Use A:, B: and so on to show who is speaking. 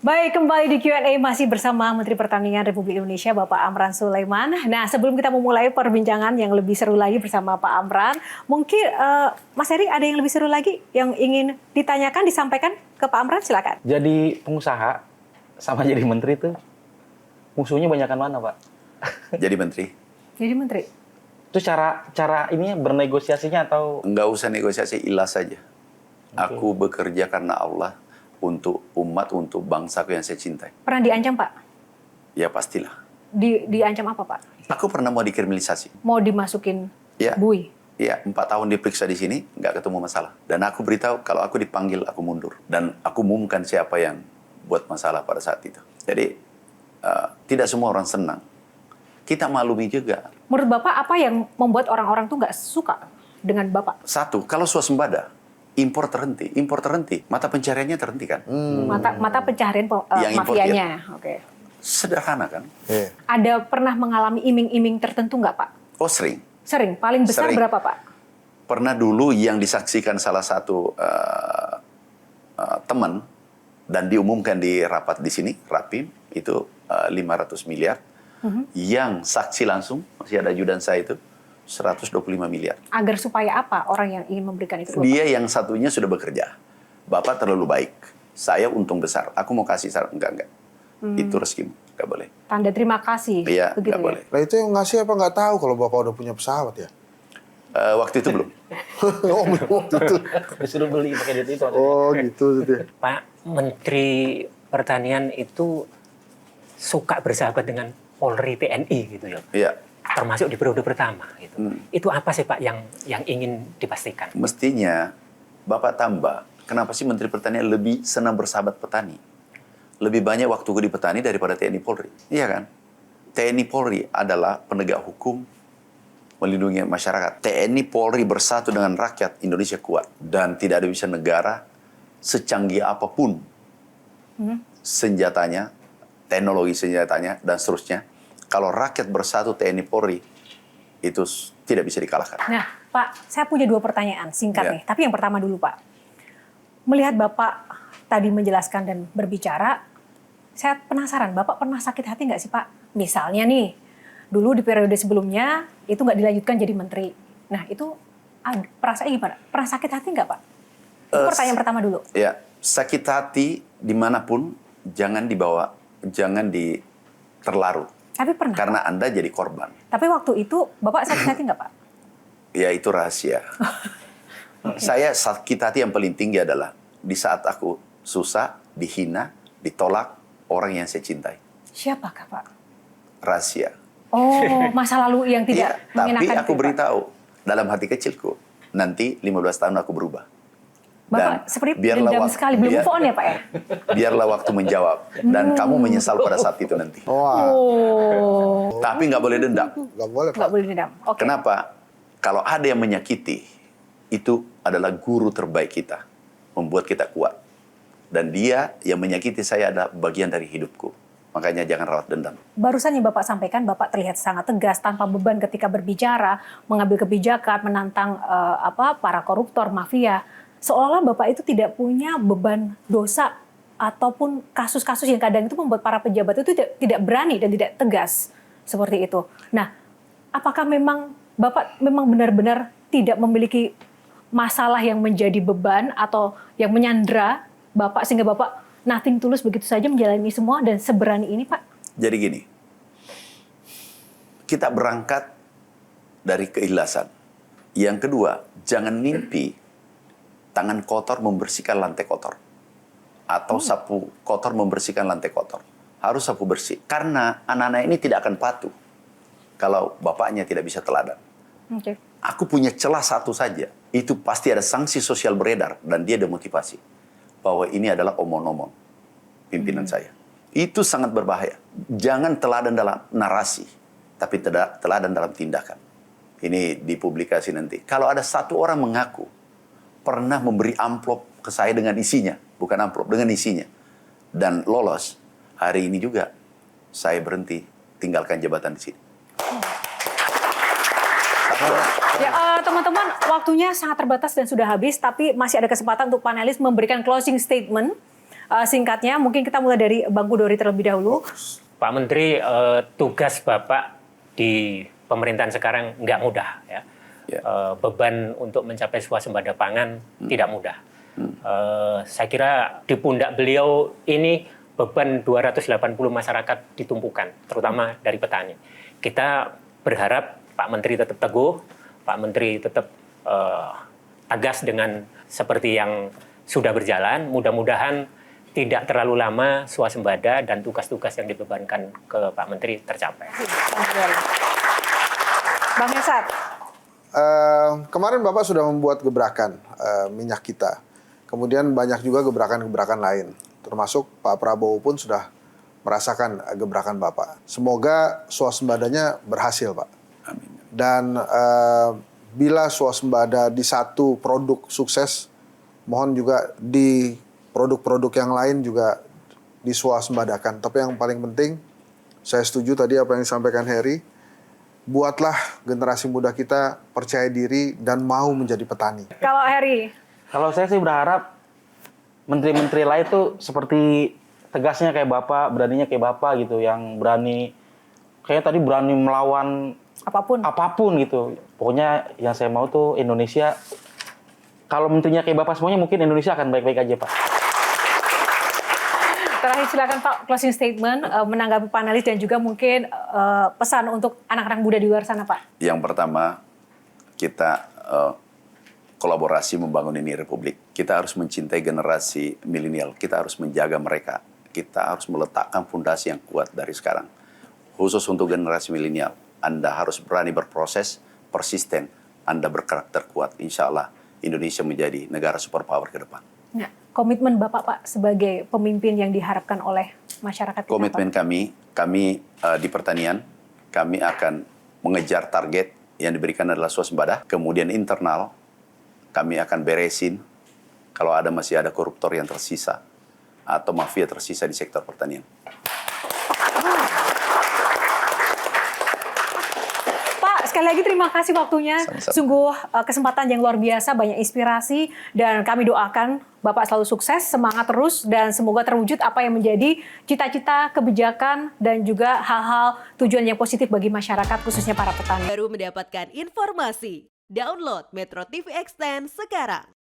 A: Baik, kembali di Q&A masih bersama Menteri Pertanian Republik Indonesia, Bapak Amran Sulaiman. Nah, sebelum kita memulai perbincangan yang lebih seru lagi bersama Pak Amran, mungkin Mas Heri ada yang lebih seru lagi yang ingin ditanyakan, disampaikan ke Pak Amran, silakan.
B: Jadi pengusaha sama jadi menteri itu musuhnya banyakan mana, Pak?
C: Jadi menteri.
A: Jadi menteri.
B: Itu cara ininya bernegosiasinya atau
C: Nggak usah negosiasi, ikhlas saja. Aku bekerja karena Allah, untuk umat, untuk bangsaku yang saya cintai.
A: Pernah diancam, Pak?
C: Ya pastilah.
A: Diancam apa, Pak?
C: Aku pernah mau dikriminalisasi.
A: Mau dimasukin
C: Ya.
A: bui?
C: Ya, 4 tahun diperiksa di sini, nggak ketemu masalah. Dan aku beritahu, kalau aku dipanggil, aku mundur. Dan aku umumkan siapa yang buat masalah pada saat itu. Jadi, tidak semua orang senang. Kita maklumi juga.
A: Menurut Bapak, apa yang membuat orang-orang tuh nggak suka dengan Bapak?
C: Satu, kalau swasembada, impor terhenti, mata pencariannya terhenti kan?
A: Mata pencaharian
C: Yang importir.
A: mafianya. Oke.
C: Sederhana kan?
A: Ada pernah mengalami iming-iming tertentu nggak, Pak?
C: Oh sering.
A: Sering. Paling besar
C: Sering.
A: berapa, Pak?
C: Pernah dulu yang disaksikan salah satu teman dan diumumkan di rapat di sini, Rapim, itu 500 miliar. Yang saksi langsung, masih ada ajudan saya itu, 125 miliar.
A: Agar supaya apa orang yang ingin memberikan itu? Bapak?
C: Dia yang satunya sudah bekerja. Bapak terlalu baik. Saya untung besar. Aku mau kasih saran. Enggak. Itu rezekimu. Enggak boleh.
A: Tanda terima kasih.
C: Iya,
A: begitu
C: enggak
A: ya?
C: boleh.
D: Nah itu yang ngasih apa nggak tahu kalau Bapak udah punya pesawat ya?
C: Waktu itu belum.
D: Oh belum waktu itu.
B: disuruh beli pakai duit itu?
D: Oh gitu.
E: Pak Menteri Pertanian itu suka bersahabat dengan Polri TNI gitu ya,
C: Iya.
E: termasuk di periode pertama gitu. Itu apa sih Pak yang ingin dipastikan?
C: Mestinya Bapak tambah. Kenapa sih Menteri Pertanian lebih senang bersahabat petani? Lebih banyak waktu di petani daripada TNI Polri. Iya kan? TNI Polri adalah penegak hukum, melindungi masyarakat. TNI Polri bersatu dengan rakyat, Indonesia kuat. Dan tidak ada bisa negara secanggih apapun senjatanya, teknologi senjatanya, dan seterusnya. Kalau rakyat bersatu TNI Polri, itu tidak bisa dikalahkan.
A: Nah, Pak, saya punya 2 pertanyaan singkat
C: Ya.
A: nih. Tapi yang pertama dulu, Pak. Melihat Bapak tadi menjelaskan dan berbicara, saya penasaran, Bapak pernah sakit hati nggak sih, Pak? Misalnya nih, dulu di periode sebelumnya, itu nggak dilanjutkan jadi menteri. Nah, itu perasaan gimana? Pernah sakit hati nggak, Pak? Itu pertanyaan pertama dulu.
C: Ya, sakit hati dimanapun, jangan dibawa, jangan terlarut.
A: Tapi pernah.
C: Karena Anda jadi korban.
A: Tapi waktu itu, Bapak sakit hati nggak, Pak?
C: Ya, itu rahasia. Saya sakit hati yang paling tinggi adalah di saat aku susah, dihina, ditolak orang yang saya cintai.
A: Siapakah, Pak?
C: Rahasia.
A: Oh, masa lalu yang tidak
C: Iya, tapi
A: mengenakan
C: aku
A: itu, Pak.
C: beritahu dalam hati kecilku, nanti 15 tahun aku berubah.
A: Bapak seperti
C: biarlah
A: dendam
C: waktu-
A: sekali, belum move on ya, Pak ya?
C: Biarlah waktu menjawab. Dan kamu menyesal pada saat itu nanti.
D: Wah
A: Oh,
C: Tapi nggak boleh dendam.
D: nggak boleh
A: nggak
D: Pak.
A: boleh dendam. Oke.
C: Kenapa? Kalau ada yang menyakiti, itu adalah guru terbaik kita. Membuat kita kuat. Dan dia yang menyakiti saya adalah bagian dari hidupku. Makanya jangan rawat dendam.
A: Barusan yang Bapak sampaikan, Bapak terlihat sangat tegas, tanpa beban ketika berbicara, mengambil kebijakan, menantang para koruptor, mafia. Seolah-olah Bapak itu tidak punya beban dosa ataupun kasus-kasus yang kadang itu membuat para pejabat itu tidak berani dan tidak tegas seperti itu. Nah, apakah memang Bapak memang benar-benar tidak memiliki masalah yang menjadi beban atau yang menyandra Bapak sehingga Bapak nothing tulus begitu saja menjalani semua dan seberani ini, Pak?
C: Jadi gini, kita berangkat dari keikhlasan. Yang kedua, jangan mimpi tangan kotor membersihkan lantai kotor. Atau sapu kotor membersihkan lantai kotor. Harus sapu bersih. Karena anak-anak ini tidak akan patuh kalau bapaknya tidak bisa teladan.
A: Oke.
C: Aku punya celah satu saja. Itu pasti ada sanksi sosial beredar. Dan dia demotivasi. Bahwa ini adalah omong-omong pimpinan saya. Itu sangat berbahaya. Jangan teladan dalam narasi. Tapi teladan dalam tindakan. Ini dipublikasi nanti. Kalau ada satu orang mengaku pernah memberi amplop ke saya dengan isinya. Bukan amplop, dengan isinya. Dan lolos. Hari ini juga saya berhenti tinggalkan jabatan di sini.
A: Ya, teman-teman, waktunya sangat terbatas dan sudah habis, tapi masih ada kesempatan untuk panelis memberikan closing statement singkatnya, mungkin kita mulai dari Bang Kudori terlebih dahulu.
E: Pak Menteri, tugas Bapak di pemerintahan sekarang nggak mudah ya.
C: Ya.
E: Beban untuk mencapai swasembada pangan tidak mudah. Saya kira di pundak beliau ini beban 280 masyarakat ditumpukan, terutama dari petani. Kita berharap Pak Menteri tetap teguh, Pak Menteri tetap tegas dengan seperti yang sudah berjalan. Mudah-mudahan tidak terlalu lama swasembada dan tugas-tugas yang dibebankan ke Pak Menteri tercapai.
A: Bang Hensat.
D: Kemarin Bapak sudah membuat gebrakan minyak kita. Kemudian banyak juga gebrakan-gebrakan lain. Termasuk Pak Prabowo pun sudah merasakan gebrakan Bapak. Semoga swasembadanya berhasil, Pak.
C: Amin.
D: Dan bila swasembada di satu produk sukses, mohon juga di produk-produk yang lain juga diswasembadakan. Tapi yang paling penting, saya setuju tadi apa yang disampaikan Heri, buatlah generasi muda kita percaya diri dan mau menjadi petani.
A: Kalau Heri,
B: Kalau saya sih berharap menteri-menteri lain tuh seperti tegasnya kayak Bapak, beraninya kayak Bapak gitu, yang berani, kayaknya tadi berani melawan apapun gitu. Pokoknya yang saya mau tuh Indonesia, kalau menterinya kayak Bapak semuanya mungkin Indonesia akan baik-baik aja, Pak.
A: terakhir silakan Pak closing statement menanggapi panelis dan juga mungkin pesan untuk anak-anak muda di luar sana, Pak.
C: Yang pertama, kita kolaborasi membangun ini Republik. Kita harus mencintai generasi milenial. Kita harus menjaga mereka. Kita harus meletakkan fondasi yang kuat dari sekarang. Khusus untuk generasi milenial, Anda harus berani berproses, persisten. Anda berkarakter kuat. Insya Allah Indonesia menjadi negara superpower ke depan.
A: Ya, komitmen Bapak, Pak, sebagai pemimpin yang diharapkan oleh masyarakat kita,
C: Komitmen
A: Pak.
C: kami di pertanian, kami akan mengejar target yang diberikan adalah swasembada. Kemudian internal, kami akan beresin kalau masih ada koruptor yang tersisa atau mafia tersisa di sektor pertanian.
A: Pak, sekali lagi terima kasih waktunya.
C: Sama-sama.
A: Sungguh kesempatan yang luar biasa, banyak inspirasi, dan kami doakan Bapak selalu sukses, semangat terus, dan semoga terwujud apa yang menjadi cita-cita, kebijakan, dan juga hal-hal tujuan yang positif bagi masyarakat, khususnya para petani.
F: Baru mendapatkan informasi. Download Metro TV Extend sekarang.